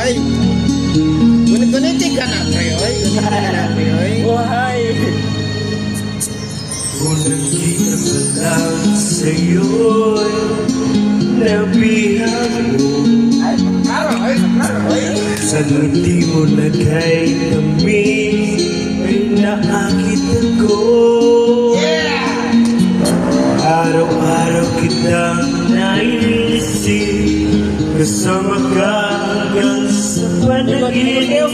ay. Gunit-gunitin ka na, pre, oy. Gunit ka na, pre, oy. Buhay! Kung nakita ko lang sa'yo'y nabihag mo. Ay, klaro, ay, klaro, ay. Sa ngiti mo na kay kami ay nakakita ko. Araw-araw kitang naiisip, kasama ka hanggang sa panaginip.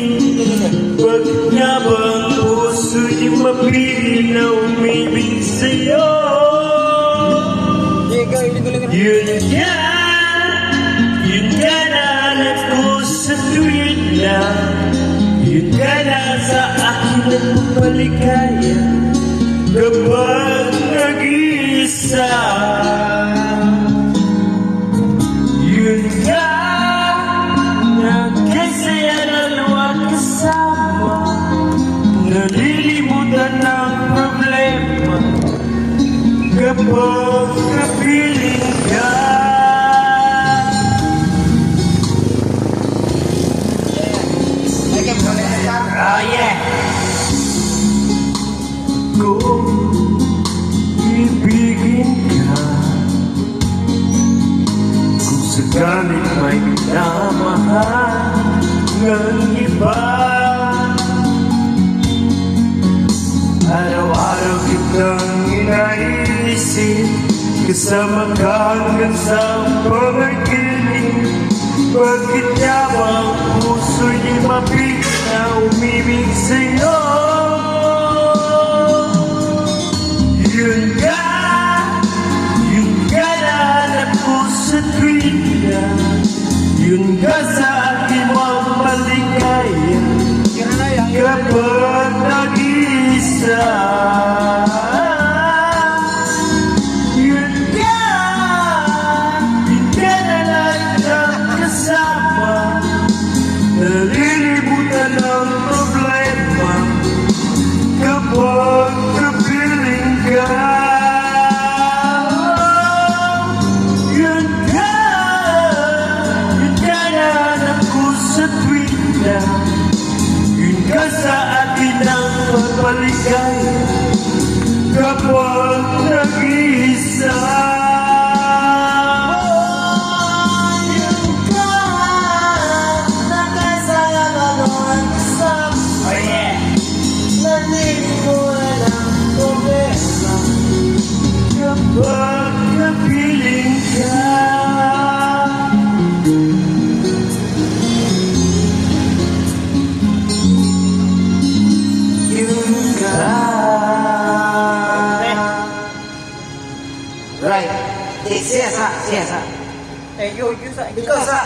Pag nga bang puso'y mapili na umibig sa'yo? Yun ka na ko sa tuwid na, yun ka na sa akin nagpapaligaya kapag nag-iisa. Yun ka na kaysaya na luwag kasama, nalilimutan ng problema kapag kapiling ka. Oh, yeah. Kung ibigin ka, kung sakalit may minamahal ng iba, araw-araw kitang inaisip, kasama ka hanggang sa panaginip. Bakit nga ba ang puso'y mapig na umibig sa'yo? Yun ka na ako sa tuwid na, yun ka sa akin mong maligaya kapag nag-iisa. Yun ka na lang kasama, nalilimutan ng problema kapag kapiling ka. Yun ka na ako sa tuwid na, yun ka sa akin ang mapaligaya kapag nag-iisa. Kapag napiling ka, yun ka. Right. Siya sa. Eh, ikaw sa...